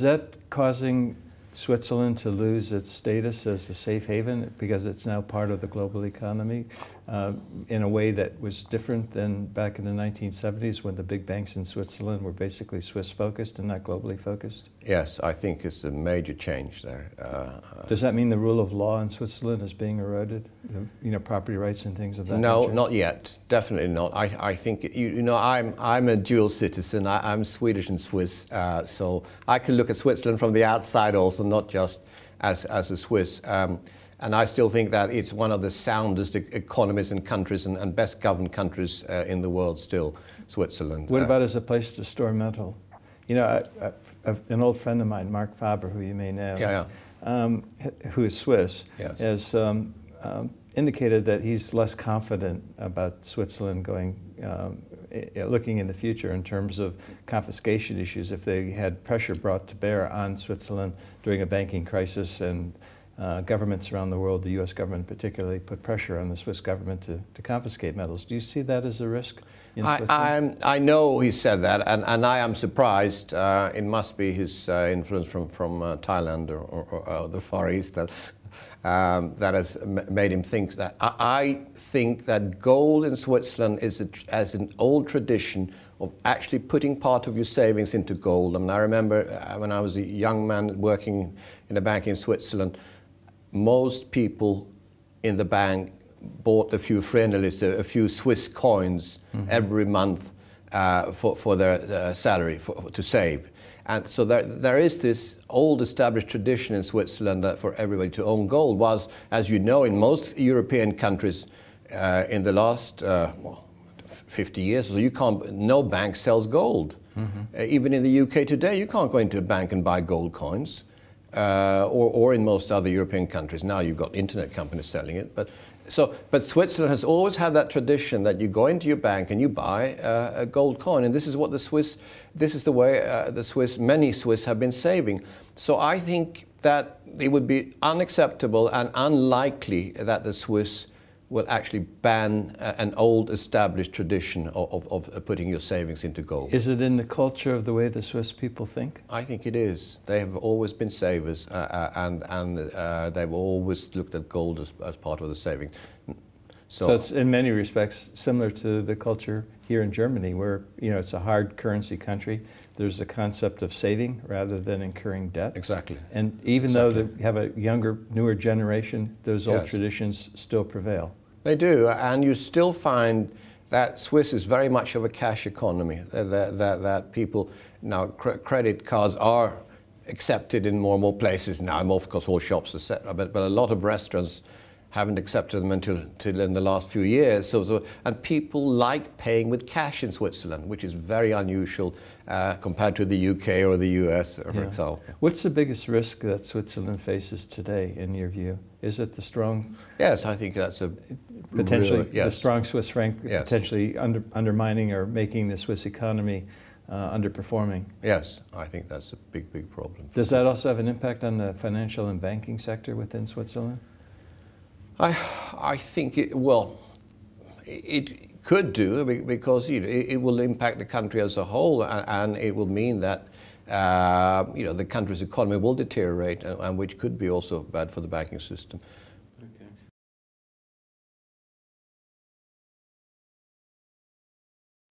Is that causing Switzerland to lose its status as a safe haven because it's now part of the global economy in a way that was different than back in the 1970s when the big banks in Switzerland were basically Swiss-focused and not globally focused? Yes, I think it's a major change there. Does that mean the rule of law in Switzerland is being eroded? You know, property rights and things of that No, nature? not yet. Definitely not. I think, you know, I'm a dual citizen. I'm Swedish and Swiss, so I can look at Switzerland from the outside also, not just as a Swiss. And I still think that it's one of the soundest economies and countries and best governed countries in the world still, Switzerland. What about as a place to store metal? You know, an old friend of mine, Mark Faber, who you may know, who is Swiss, yes, has indicated that he's less confident about Switzerland going, looking in the future in terms of confiscation issues if they had pressure brought to bear on Switzerland during a banking crisis and governments around the world, the U.S. government particularly, put pressure on the Swiss government to confiscate metals. Do you see that as a risk in Switzerland? I know he said that, and I am surprised. It must be his influence from Thailand or the Far East that has made him think that. I think that gold in Switzerland has an old tradition of actually putting part of your savings into gold. I mean, I remember when I was a young man working in a bank in Switzerland, most people in the bank bought a few friendlies, a few Swiss coins every month for their salary to save. And so there is this old established tradition in Switzerland that for everybody to own gold, was, as you know, in most European countries in the last 50 years, so no bank sells gold. Even in the UK today, you can't go into a bank and buy gold coins. Or in most other European countries. Now you've got internet companies selling it. But Switzerland has always had that tradition that you go into your bank and you buy a gold coin. And this is what this is the way many Swiss have been saving. So I think that it would be unacceptable and unlikely that the Swiss will actually ban an old established tradition of putting your savings into gold. Is it in the culture of the way the Swiss people think? I think it is. They have always been savers and they've always looked at gold as part of the saving. So it's in many respects similar to the culture here in Germany where, you know, it's a hard currency country. There's a concept of saving rather than incurring debt. Exactly. And even though they have a younger, newer generation, those old traditions still prevail. They do, and you still find that Swiss is very much of a cash economy, that people, now credit cards are accepted in more and more places now, of course all shops, etc., but a lot of restaurants haven't accepted them until in the last few years. And people like paying with cash in Switzerland, which is very unusual compared to the UK or the US, for example. What's the biggest risk that Switzerland faces today, in your view? Is it the strong... Yes, I think that's a... Potentially, the strong Swiss franc potentially undermining or making the Swiss economy underperforming? Yes, I think that's a big, big problem. Does that also have an impact on the financial and banking sector within Switzerland? I think it could do, because it will impact the country as a whole, and it will mean that the country's economy will deteriorate, and which could be also bad for the banking system.